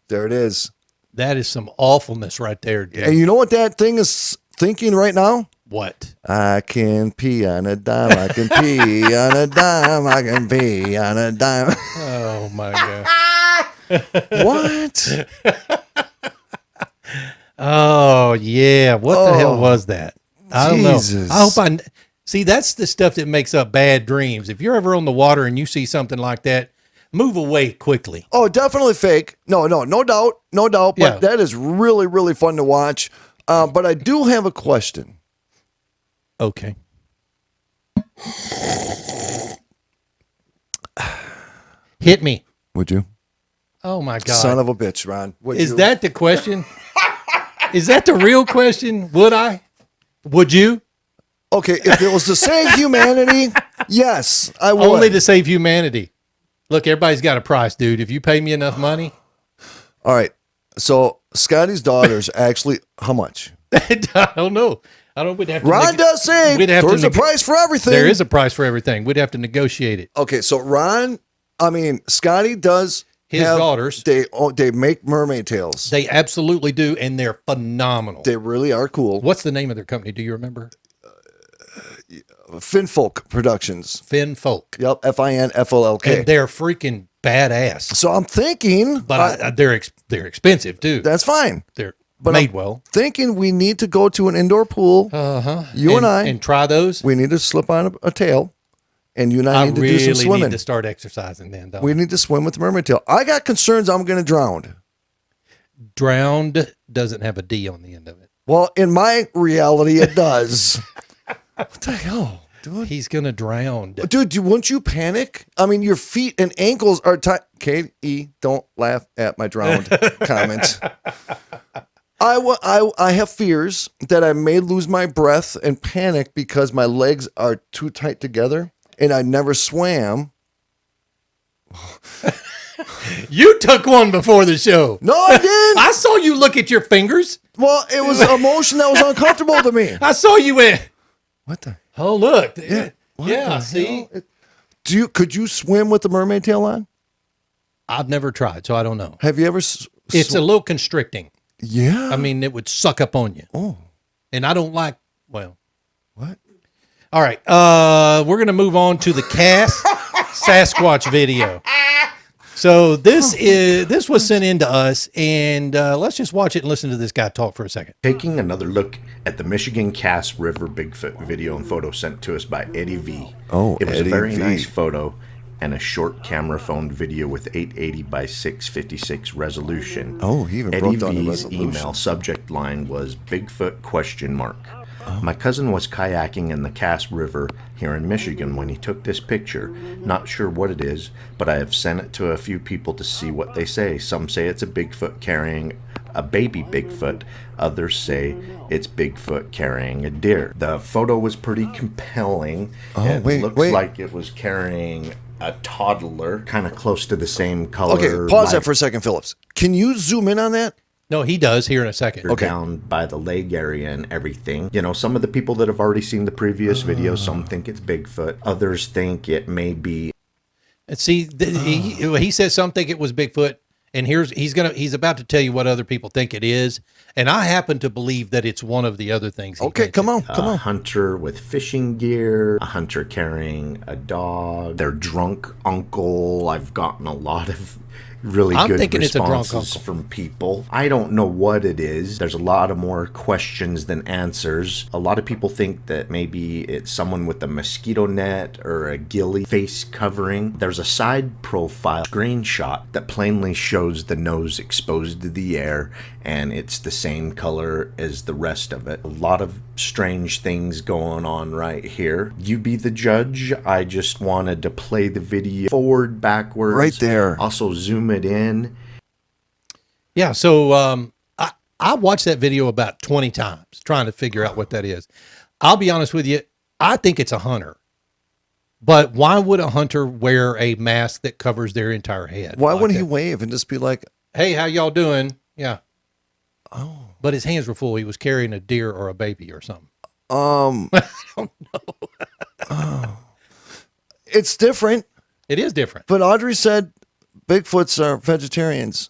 There it is. That is some awfulness right there, dude. And you know what that thing is thinking right now? What? I can pee on a dime. I can pee on a dime. I can pee on a dime. Oh my God. What? Oh yeah. What the hell was that? I don't Jesus. know. I hope see. That's the stuff that makes up bad dreams. If you're ever on the water and you see something like that, move away quickly. Oh, definitely fake. No doubt. But Yeah. that is really, really fun to watch. But I do have a question. Okay. Hit me. Would you? Oh my God. Son of a bitch, Ron. Would Is you? that the question? Is that the real question? Would I? Would you? Okay, if it was to save humanity, yes, I would. Only to save humanity. Look, everybody's got a price, dude. If you pay me enough money. All right. So Scotty's daughter's actually how much? I don't know. I don't. We'd have to. Ron does say there's a price for everything. There is a price for everything. We'd have to negotiate it. Okay, so Scotty does His have, daughters. They make mermaid tails. They absolutely do, and they're phenomenal. They really are cool. What's the name of their company? Do you remember? Finfolk Productions. Finfolk. Yep, Finfolk. And they're freaking badass. So I'm thinking, But they're expensive too. that's fine. They're But made I'm well. Thinking we need to go to an indoor pool. You and I, and try those. we need to slip on a tail, and you and I I need to really do some swimming. need to start exercising then. Don't We need to swim with the mermaid tail. I got concerns I'm going to drown. Drowned doesn't have a D on the end of it. Well, in my reality, it does. What the hell, dude? He's gonna drown. Dude, wouldn't you panic? I mean, your feet and ankles are tight. K.E., don't laugh at my drowned comments. I have fears that I may lose my breath and panic because my legs are too tight together, and I never swam. You took one before the show. No, I didn't. I saw you look at your fingers. Well, it was emotion that was uncomfortable to me. I saw you went. What the? Oh look. Yeah. What Yeah. the See, hell? Could you swim with the mermaid tail on? I've never tried, so I don't know. Have you ever? It's a little constricting. Yeah. I mean, it would suck up on you. Oh. And I don't like. Well, What? All right. We're going to move on to the Sasquatch video. So this was sent in to us, and let's just watch it and listen to this guy talk for a second. Taking another look at the Michigan Cass River Bigfoot video and photo sent to us by Eddie V. Oh, it was Eddie a very V. nice photo and a short camera phone video with 880 by 656 resolution. Oh, he even Eddie broke down the V's resolution. email subject line was Bigfoot ? My cousin was kayaking in the Cass River here in Michigan when he took this picture. Not sure what it is, but I have sent it to a few people to see what they say. Some say it's a Bigfoot carrying a baby Bigfoot. Others say it's Bigfoot carrying a deer. The photo was pretty compelling. It looks like it was carrying a toddler, kind of close to the same color. Okay, pause that for a second, Phillips. Can you zoom in on that? No, he does here in a second. Okay. Down by the leg area and everything. You know, some of the people that have already seen the previous video, some think it's Bigfoot. Others think it may be. And see, he says some think it was Bigfoot, and he's about to tell you what other people think it is. And I happen to believe that it's one of the other things. Okay, come on. A hunter with fishing gear, a hunter carrying a dog, their drunk uncle. I've gotten a lot of really good responses from people. I don't know what it is. There's a lot of more questions than answers. A lot of people think that maybe it's someone with a mosquito net or a ghillie face covering. There's a side profile screenshot that plainly shows the nose exposed to the air, and it's the same color as the rest of it. A lot of strange things going on right here. You be the judge. I just wanted to play the video forward, backwards. Right there. Also zoom it in. Yeah, so I watched that video about 20 times trying to figure out what that is. I'll be honest with you, I think it's a hunter. But why would a hunter wear a mask that covers their entire head? Why wouldn't he wave and just be like, hey, how y'all doing? Yeah. Oh. But his hands were full. He was carrying a deer or a baby or something. I don't know. It's different. It is different. But Audrey said Bigfoots are vegetarians.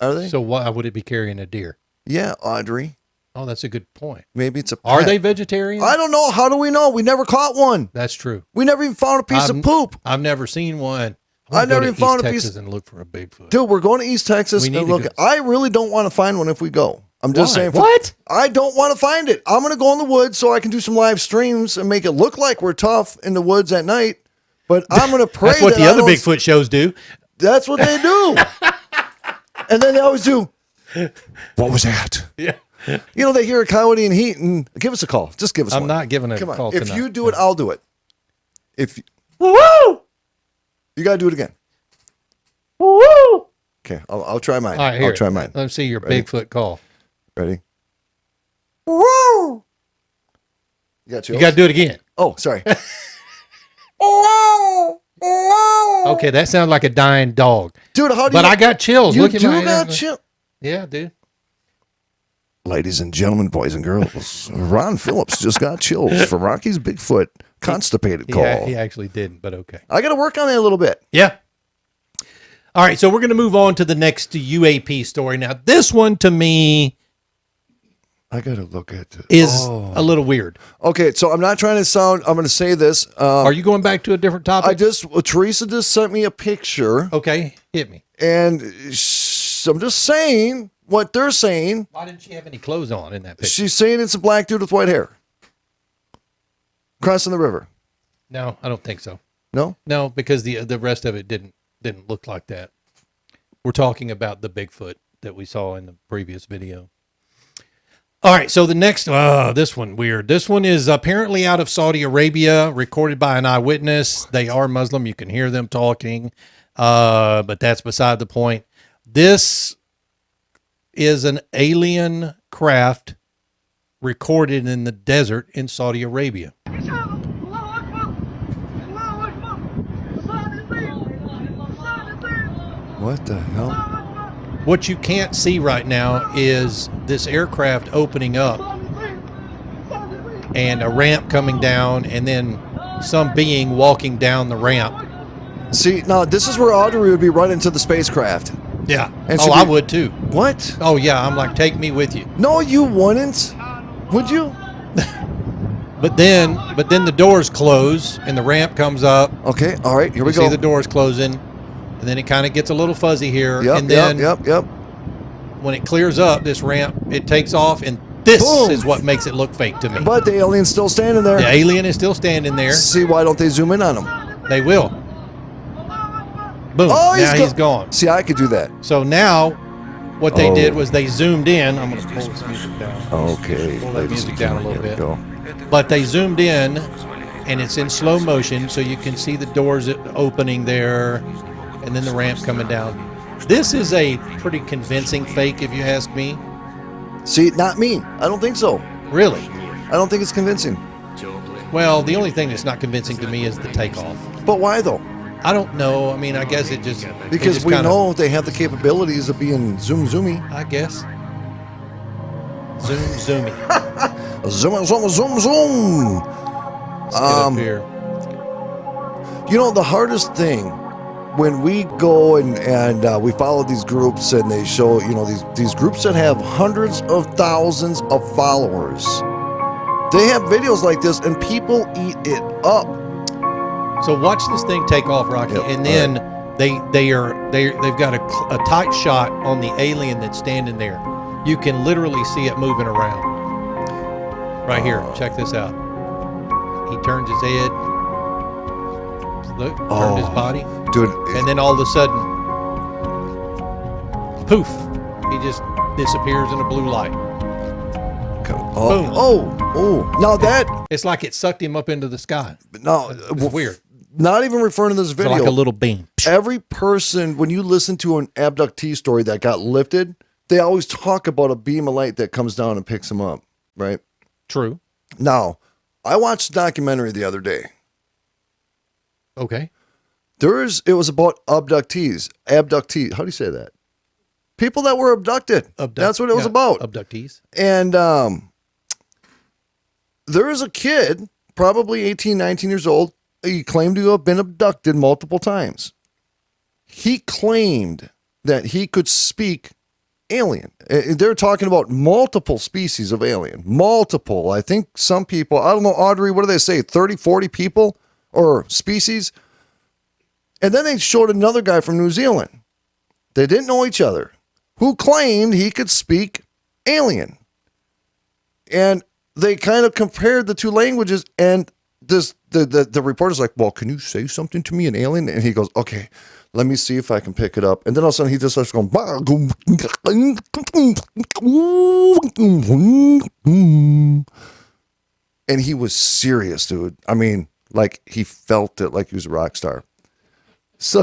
Are they? So why would it be carrying a deer? Yeah, Audrey. Oh, that's a good point. Maybe it's a pet. Are they vegetarian? I don't know. How do we know? We never caught one. That's true. We never even found a piece of poop. I've never seen one. I never even found a piece. And look for a Bigfoot. Dude, we're going to East Texas and look. I really don't want to find one if we go. I'm just saying. What? I don't want to find it. I'm going to go in the woods so I can do some live streams and make it look like we're tough in the woods at night. But I'm going to pray. That's what the other Bigfoot shows do. That's what they do. And then they always do. What was that? Yeah. You know, they hear a coyote in heat and give us a call. Just give us one. I'm not giving a call tonight. If you do it, I'll do it. If woo! You got to do it again. Woo! Okay, I'll try mine. All right, I'll try mine. Let's see your Ready? Bigfoot call. Ready? Woo! You got to do it again. Oh, sorry. Okay, that sounds like a dying dog. Dude, how do But I got chills. You Look at my got chills. Yeah, dude. Ladies and gentlemen, boys and girls, Ron Phillips just got chills for Rocky's Bigfoot constipated call. He actually didn't, but okay. I got to work on that a little bit. Yeah. All right, so we're going to move on to the next UAP story. Now, this one to me I got to look at it. Is a little weird. Okay, so I'm not trying to sound, I'm going to say this. Are you going back to a different topic? Teresa just sent me a picture. Okay, hit me. And I'm just saying what they're saying. Why didn't she have any clothes on in that picture? She's saying it's a black dude with white hair. Crossing the river. No, I don't think so. No? No, because the rest of it didn't look like that. We're talking about the Bigfoot that we saw in the previous video. All right, so the next, this one, weird. This one is apparently out of Saudi Arabia, recorded by an eyewitness. They are Muslim. You can hear them talking, but that's beside the point. This is an alien craft recorded in the desert in Saudi Arabia. What the hell? What you can't see right now is this aircraft opening up and a ramp coming down and then some being walking down the ramp. See, now this is where Audrey would be running to the spacecraft. Yeah. And I would too. What? Oh, yeah. I'm like, take me with you. No, you wouldn't. Would you? But then the doors close and the ramp comes up. Okay, all right, here we go. See the doors closing, and then it kind of gets a little fuzzy here. Yep, and then yep. when it clears up, this ramp, it takes off, and this Boom. is what makes it look fake to me. But the alien's still standing there. The alien is still standing there. See, why don't they zoom in on him? They will. Boom. Oh, now he's gone. See, I could do that. So now what they did was they zoomed in. I'm going to pull this music down. Okay. Pull that music down a little bit. Go. But they zoomed in, and it's in slow motion, so you can see the doors opening there, and then the ramp coming down. This is a pretty convincing fake, if you ask me. See, not me. I don't think so. Really? I don't think it's convincing. Well, the only thing that's not convincing to me is the takeoff. But why, though? I don't know. I mean, I guess it just... Because we know they have the capabilities of being zoomy. I guess. Zoomy. Zoom. Let's get up here. You know, the hardest thing when we go and we follow these groups and they show, you know, these groups that have hundreds of thousands of followers, they have videos like this and people eat it up. So watch this thing take off, Rocky, and then they've got a tight shot on the alien that's standing there. You can literally see it moving around. Right here, check this out. He turns his head. Look, turned his body. Dude. And then all of a sudden, poof, he just disappears in a blue light. Boom. Oh. Now that... It's like it sucked him up into the sky. No, it's weird. Not even referring to this video. It's like a little beam. Every person, when you listen to an abductee story that got lifted, they always talk about a beam of light that comes down and picks them up, right? True. Now, I watched a documentary the other day. Okay. It was about abductees. Abductees. How do you say that? People that were abducted. That's what it was about. Abductees. And there is a kid, probably 18, 19 years old. He claimed to have been abducted multiple times. He claimed that he could speak alien. They're talking about multiple species of alien. Multiple. I think some people, I don't know, Audrey, what do they say? 30, 40 people or species? And then they showed another guy from New Zealand. They didn't know each other, who claimed he could speak alien. And they kind of compared the two languages, and the reporter's like, well, can you say something to me in alien? And he goes, okay, let me see if I can pick it up. And then all of a sudden he just starts going, and he was serious, dude. I mean, like he felt it like he was a rock star. So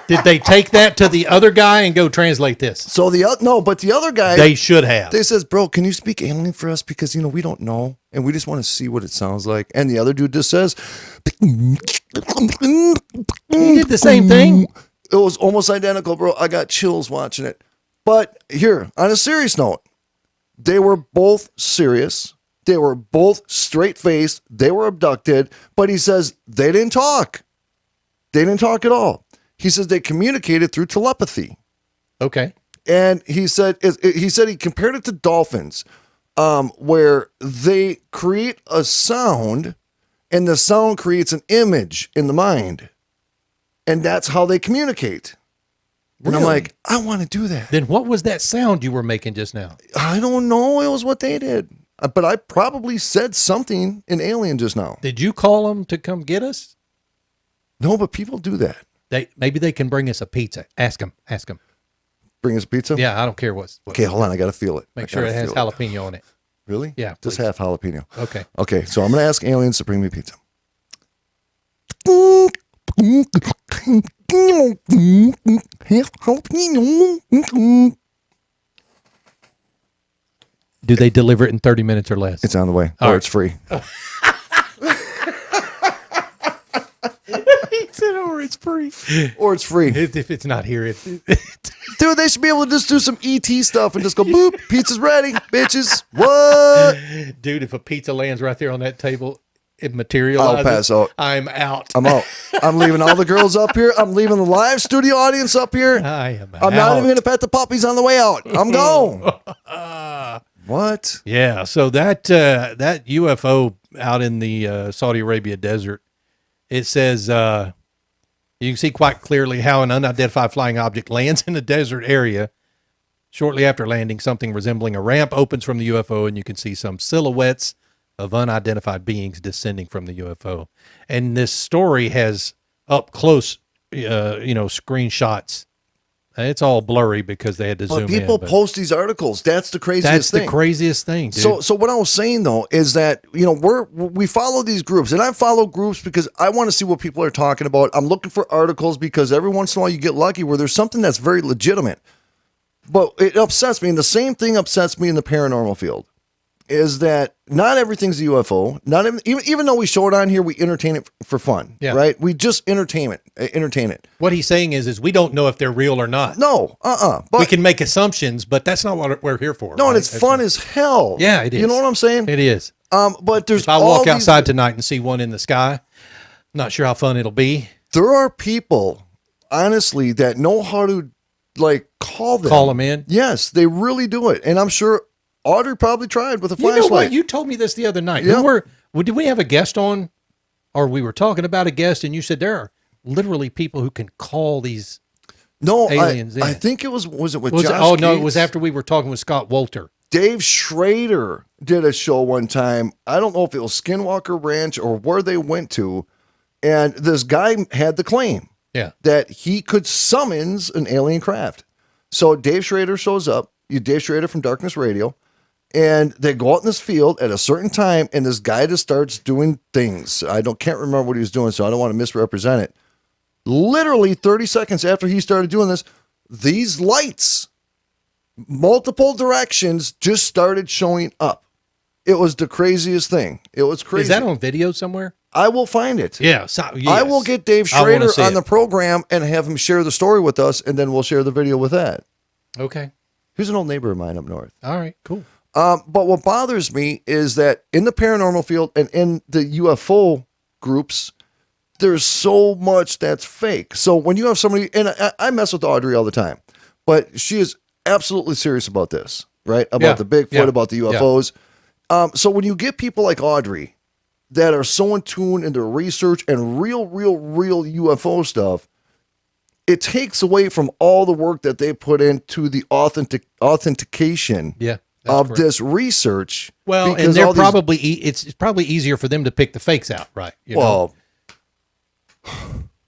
did they take that to the other guy and go translate this? So the other guy, they should have. They says, bro, can you speak alien for us? Because, you know, we don't know. And we just want to see what it sounds like. And the other dude just says, he did the same thing. It was almost identical, bro. I got chills watching it. But here, on a serious note, they were both serious. They were both straight-faced. They were abducted. But he says they didn't talk. They didn't talk at all. He says they communicated through telepathy. Okay. And he said he compared it to dolphins, where they create a sound, and the sound creates an image in the mind, and that's how they communicate. And I'm like, I want to do that. Then what was that sound you were making just now? I don't know. It was what they did, but I probably said something in alien just now. Did you call them to come get us? No, but people do that. Maybe they can bring us a pizza. Ask them. Bring us pizza? Yeah, I don't care what. Okay, hold on. I got to feel it. Make sure it has jalapeno on it. Really? Yeah. Just half jalapeno. Okay. Okay, so I'm going to ask aliens to bring me pizza. Do they deliver it in 30 minutes or less? It's on the way. It's free. He said, or it's free. Or it's free. If it's not here, dude, they should be able to just do some ET stuff and just go, boop, pizza's ready, bitches. What? Dude, if a pizza lands right there on that table, it materializes. I'll pass out. I'm out. I'm out. I'm leaving all the girls up here. I'm leaving the live studio audience up here. I am I'm not even going to pet the puppies on the way out. I'm gone. What? Yeah, so that UFO out in the Saudi Arabia desert. It says you can see quite clearly how an unidentified flying object lands in the desert area. Shortly after landing, something resembling a ramp opens from the UFO, and you can see some silhouettes of unidentified beings descending from the UFO. And this story has up close, screenshots. It's all blurry because they had to zoom in. People post these articles. That's the craziest thing. That's the craziest thing, dude. So what I was saying though is that we follow these groups, and I follow groups because I want to see what people are talking about. I'm looking for articles because every once in a while you get lucky where there's something that's very legitimate. But it upsets me, and the same thing upsets me in the paranormal field, is that not everything's a UFO. Even though we show it on here, we entertain it for fun, right? We just entertain it. What he's saying is we don't know if they're real or not. No, But we can make assumptions, but that's not what we're here for. No, right? And it's fun as hell. Yeah, it is. You know what I'm saying? It is. But there's if I walk outside tonight and see one in the sky, not sure how fun it'll be. There are people, honestly, that know how to call them in. Yes, they really do it, and I'm sure Audrey probably tried with a flashlight. You know what? You told me this the other night. Yeah. Did we have a guest on, or we were talking about a guest, and you said there are literally people who can call these aliens in. I think it was it with Josh Gates? No, it was after we were talking with Scott Wolter. Dave Schrader did a show one time. I don't know if it was Skinwalker Ranch or where they went to, and this guy had the claim that he could summons an alien craft. So Dave Schrader shows up, Dave Schrader from Darkness Radio, and they go out in this field at a certain time, and this guy just starts doing things. Can't remember what he was doing, so I don't want to misrepresent it. Literally 30 seconds after he started doing this, these lights, multiple directions, just started showing up. It was the craziest thing. It was crazy. Is that on video somewhere? I will find it. Yeah. I will get Dave Schrader on the program and have him share the story with us, and then we'll share the video with that. Okay. He's an old neighbor of mine up north. All right, cool. But what bothers me is that in the paranormal field and in the UFO groups, there's so much that's fake. So when you have somebody, and I mess with Audrey all the time, but she is absolutely serious about this, right? About the Bigfoot, about the UFOs. So when you get people like Audrey that are so in tune in their research and real UFO stuff, it takes away from all the work that they put into the authentication of this research. Well, and they're probably it's probably easier for them to pick the fakes out, right?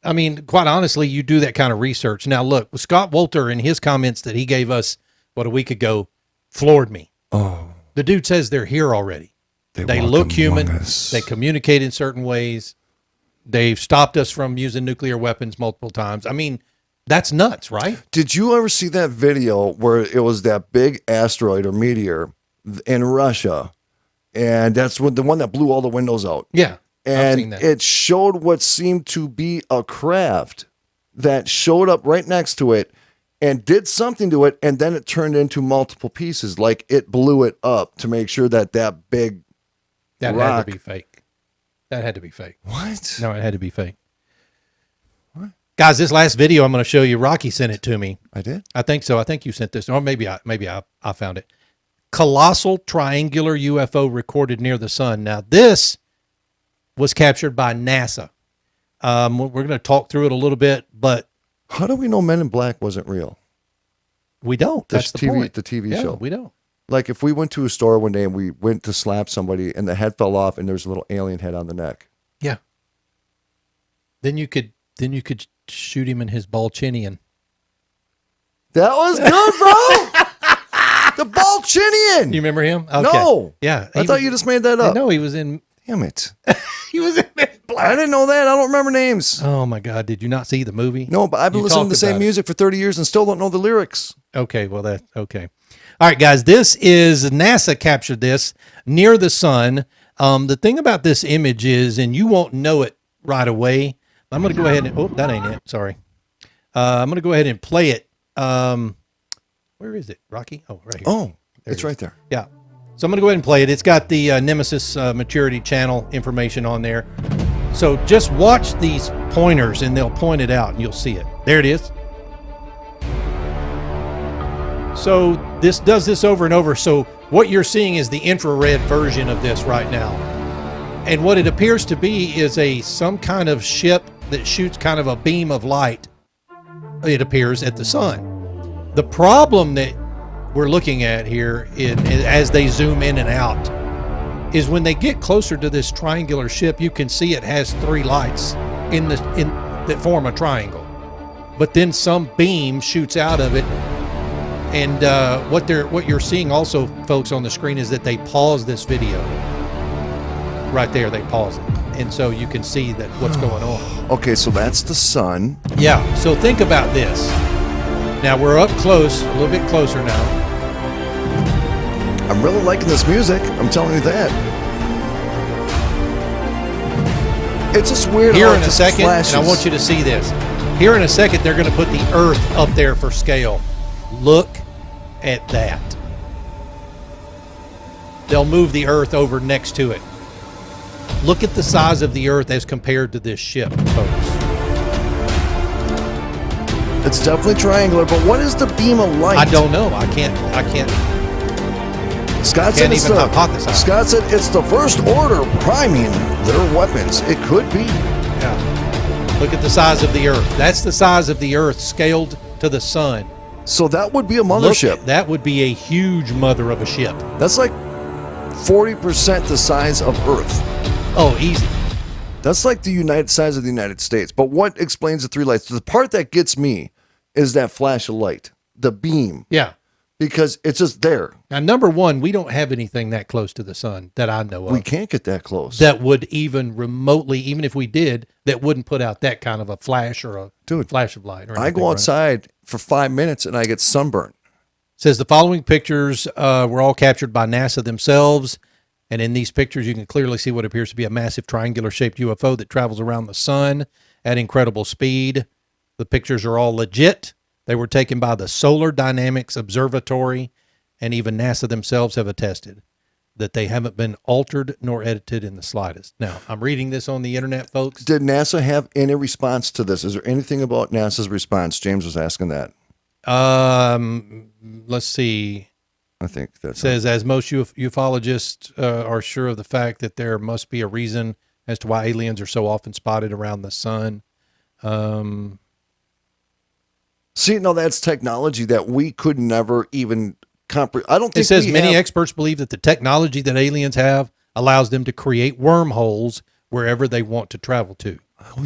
I mean, quite honestly, you do that kind of research. Now, look, Scott Wolter and his comments that he gave us a week ago floored me. Oh, the dude says they're here already. They look human. They communicate in certain ways. They've stopped us from using nuclear weapons multiple times. I mean, that's nuts, right? Did you ever see that video where it was that big asteroid or meteor in Russia? And that's the one that blew all the windows out. Yeah. And it showed what seemed to be a craft that showed up right next to it and did something to it. And then it turned into multiple pieces. Like it blew it up to make sure that big That rock. had to be fake. That had to be fake. What? No, it had to be fake. What? Guys, this last video I'm going to show you, Rocky sent it to me. I did? I think so. I think you sent this, or maybe I found it. Colossal triangular UFO recorded near the sun. Now, this was captured by NASA. We're going to talk through it a little bit, but how do we know Men in Black wasn't real? We don't. That's the point. The TV show. We don't. Like if we went to a store one day and we went to slap somebody and the head fell off and there's a little alien head on the neck. Yeah. Then you could shoot him in his Balchinian. That was good, bro. The Balchinian. You remember him? Okay. No. Yeah. I thought you just made that up. No, he was in. Damn it. He was in Black. I didn't know that. I don't remember names. Oh my God. Did you not see the movie? No, but I've been listening to the same music for 30 years and still don't know the lyrics. Okay. Well, that's okay. All right, guys, this is NASA captured this near the sun. The thing about this image is, and you won't know it right away. I'm going to go ahead and, that ain't it. Sorry. I'm going to go ahead and play it. Where is it, Rocky? Oh, right here. Oh, it's right there. Yeah. So I'm going to go ahead and play it. It's got the Nemesis Maturity Channel information on there. So just watch these pointers and they'll point it out and you'll see it. There it is. So this does this over and over. So what you're seeing is the infrared version of this right now. And what it appears to be is some kind of ship that shoots kind of a beam of light, it appears, at the sun. The problem that we're looking at here as they zoom in and out is when they get closer to this triangular ship, you can see it has 3 lights that form a triangle. But then some beam shoots out of it. And what you're seeing also, folks, on the screen is that they pause this video. Right there, they pause it. And so you can see that what's going on. Okay, so that's the sun. Yeah, so think about this. Now we're up close, a little bit closer now. I'm really liking this music. I'm telling you that. It's just weird. Here in a second, and I want you to see this. Here in a second, they're going to put the Earth up there for scale. Look at that. They'll move the Earth over next to it. Look at the size of the Earth as compared to this ship, folks. It's definitely triangular, but what is the beam of light? I don't know. I can't. Scott said it's the First Order priming their weapons. It could be. Yeah. Look at the size of the Earth. That's the size of the Earth scaled to the sun. So that would be a mothership. That would be a huge mother of a ship. That's like 40% the size of Earth. Oh, easy. That's like the size of the United States. But what explains the 3 lights? The part that gets me is that flash of light, the beam. Yeah. Because it's just there. Now, number one, we don't have anything that close to the sun that I know of. We can't get that close. That would even remotely, even if we did, that wouldn't put out that kind of a flash or a flash of light. Or anything, I go outside for 5 minutes and I get sunburned. Says the following pictures were all captured by NASA themselves. And in these pictures, you can clearly see what appears to be a massive triangular-shaped UFO that travels around the sun at incredible speed. The pictures are all legit. They were taken by the Solar Dynamics Observatory, and even NASA themselves have attested that they haven't been altered nor edited in the slightest. Now, I'm reading this on the internet, folks. Did NASA have any response to this? Is there anything about NASA's response? James was asking that. Let's see. I think that says, as most ufologists are sure of the fact that there must be a reason as to why aliens are so often spotted around the sun. See, no, that's technology that we could never even comprehend. I don't think it says many experts believe that the technology that aliens have allows them to create wormholes wherever they want to travel to,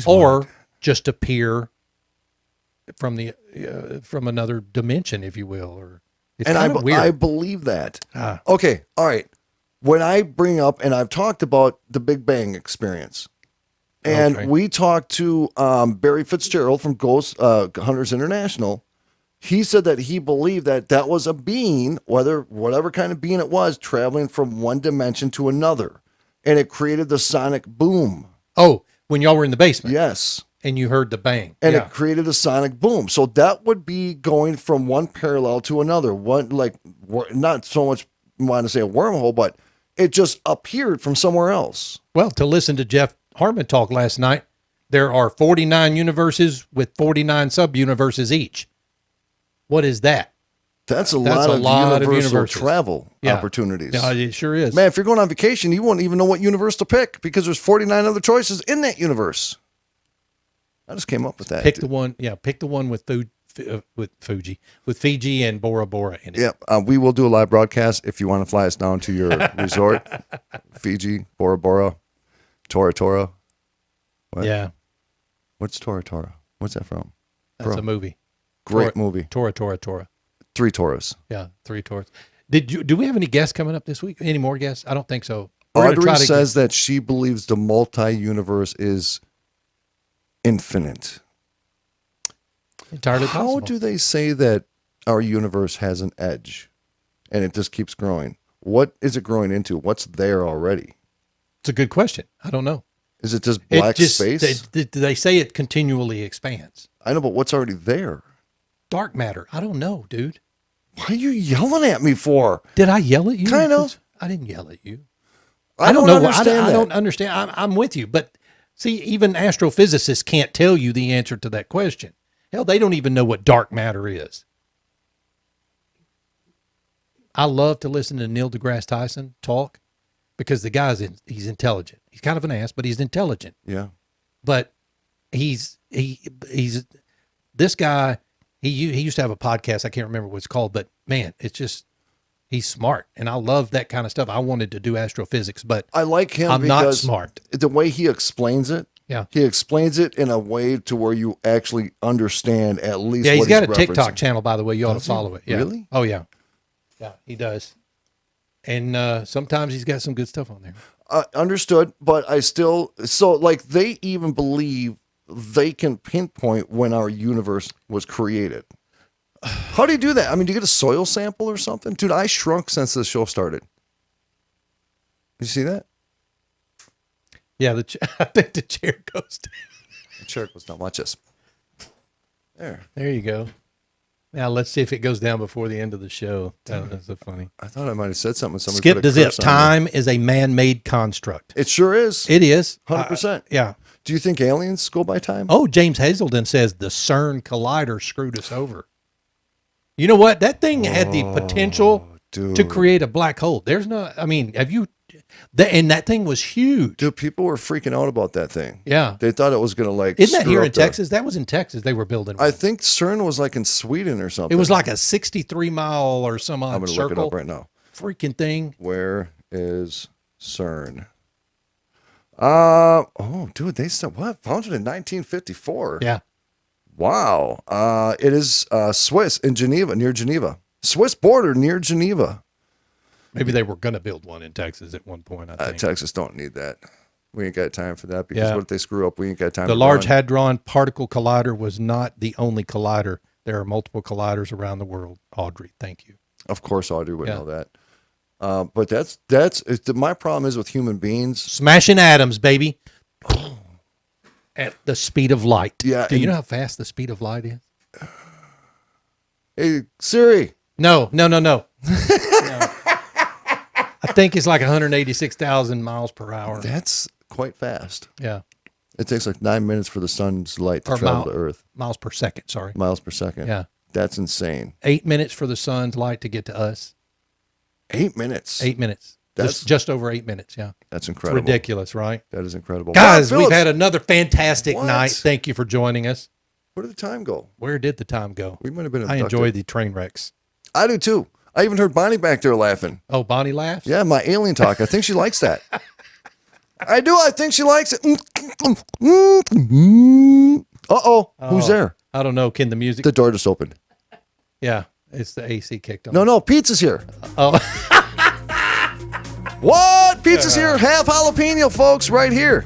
or just appear from another dimension, if you will, or. It's and weird. I believe that. Okay, all right. When I bring up, and I've talked about the Big Bang experience, and we talked to Barry Fitzgerald from Ghost Hunters International. He said that he believed that was a being, whatever kind of being it was, traveling from one dimension to another, and it created the sonic boom. Oh, when y'all were in the basement? Yes. And you heard the bang. And it created a sonic boom. So that would be going from one parallel to another. One, like, not so much want to say a wormhole, but it just appeared from somewhere else. Well, to listen to Jeff Hartman talk last night, there are 49 universes with 49 sub-universes each. What is that? That's a lot of universal travel opportunities. Yeah, it sure is. Man, if you're going on vacation, you won't even know what universe to pick because there's 49 other choices in that universe. I just came up with that. Pick the one with Fiji and Bora Bora in it. Yeah, we will do a live broadcast if you want to fly us down to your resort. Fiji, Bora Bora, Tora Tora. What? Yeah. What's Tora Tora? What's that from? That's a movie. Great movie. Tora. 3 Toras. Yeah, 3 Toras. Do we have any guests coming up this week? Any more guests? I don't think so. Audrey says that she believes the multi-universe is infinite. Entirely possible. How do they say that our universe has an edge and it just keeps growing? What is it growing into? What's there already? It's a good question. I don't know. Is it just black space? They say it continually expands. I know, but what's already there? Dark matter. I don't know, dude. What are you yelling at me for? Did I yell at you? Kind of. I didn't yell at you. I don't know. I don't understand. I'm with you, but see, even astrophysicists can't tell you the answer to that question. Hell, they don't even know what dark matter is. I love to listen to Neil deGrasse Tyson talk, because the he's intelligent. He's kind of an ass, but he's intelligent. Yeah. But he's this guy. He used to have a podcast. I can't remember what it's called, but man, it's just he's smart, and I love that kind of stuff. I wanted to do astrophysics, but I like him. I'm not smart. The way he explains it. Yeah, he explains it in a way to where you actually understand at least. Yeah, he's got a TikTok channel, by the way. You ought to follow it. Yeah. Really? Oh yeah, yeah, he does. And sometimes he's got some good stuff on there. Understood, but I still like they even believe they can pinpoint when our universe was created. How do you do that? I mean, do you get a soil sample or something? Dude, I shrunk since this show started. You see that? Yeah, I think the chair goes down. The chair goes down. Watch this. There you go. Now let's see if it goes down before the end of the show. That's so funny. I thought I might have said something. Somebody Skip the zip. Time is a man-made construct. It sure is. It is. 100%. Yeah. Do you think aliens go by time? Oh, James Hazelden says the CERN collider screwed us over. You know what? That thing had the potential to create a black hole. There's no, I mean, and that thing was huge. Dude, people were freaking out about that thing. Yeah. They thought it was going to like. Isn't that here in Texas? That was in Texas. They were building one. I think CERN was like in Sweden or something. It was like a 63-mile or some odd I'm going to look it up right now. Freaking thing. Where is CERN? Oh, dude, they said what? Founded in 1954. Yeah. Wow. It is Swiss in Geneva, near Geneva. Swiss border near Geneva. Maybe they were going to build one in Texas at one point, I think. Texas don't need that. We ain't got time for that because what if they screw up? We ain't got time. The Large Hadron Particle Collider was not the only collider. There are multiple colliders around the world. Audrey, thank you. Of course, Audrey would know that. But that's my problem is with human beings. Smashing atoms, baby. At the speed of light. Yeah. Do you know how fast the speed of light is? Hey, Siri. No. No. I think it's like 186,000 miles per hour. That's quite fast. Yeah. It takes like 9 minutes for the sun's light to travel to Earth. Miles per second, sorry. Miles per second. Yeah. That's insane. 8 minutes for the sun's light to get to us. 8 minutes? 8 minits. That's just over 8 minutes, yeah. That's incredible. It's ridiculous, right? That is incredible. Guys, we've had another fantastic night. Thank you for joining us. Where did the time go? Where did the time go? We might have been I enjoy the train wrecks. I do too. I even heard Bonnie back there laughing. Oh, Bonnie laughs? Yeah, my alien talk. I think she likes that. I do. I think she likes it. Uh-oh. Who's there? I don't know. Can the music... The door just opened. Yeah. It's the AC kicked on. No. Pizza's here. Oh. What? Pizza's here. Half jalapeno, folks, right here.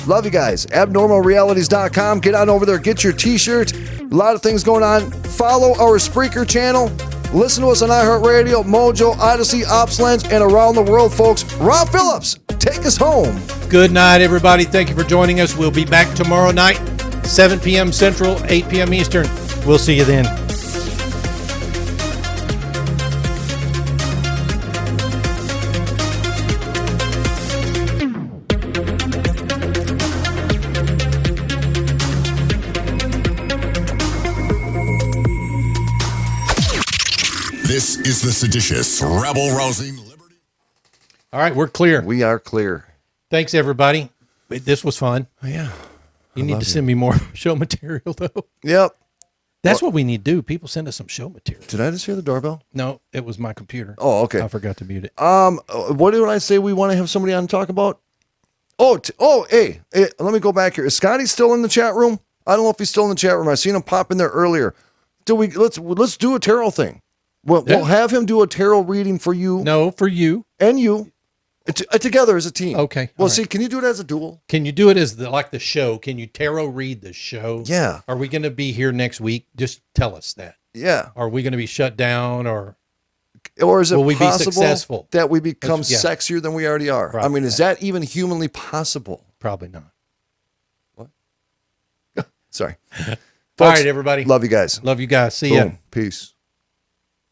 Love you guys. Abnormalrealities.com. Get on over there. Get your t-shirt. A lot of things going on. Follow our Spreaker channel. Listen to us on iHeartRadio, Mojo, Odyssey, OpsLens, and around the world, folks. Rob Phillips, take us home. Good night, everybody. Thank you for joining us. We'll be back tomorrow night, 7 p.m. Central, 8 p.m. Eastern. We'll see you then. This is the seditious, rabble-rousing liberty. All right, we're clear. We are clear. Thanks, everybody. This was fun. Yeah. You need to send me more show material, though. Yep. That's what we need to do. People send us some show material. Did I just hear the doorbell? No, it was my computer. Oh, okay. I forgot to mute it. What did I say we want to have somebody on to talk about? Hey, let me go back here. Is Scotty still in the chat room? I don't know if he's still in the chat room. I seen him pop in there earlier. Let's do a tarot thing. We'll have him do a tarot reading for you. No, for you. And you. Together as a team. Okay. Well, see, can you do it as a duel? Can you do it as like the show? Can you tarot read the show? Yeah. Are we going to be here next week? Just tell us that. Yeah. Are we going to be shut down or is it will we be possible successful? That we become sexier than we already are? Right. I mean, is that even humanly possible? Probably not. What? Sorry. All right, everybody. Love you guys. Love you guys. See ya. Peace.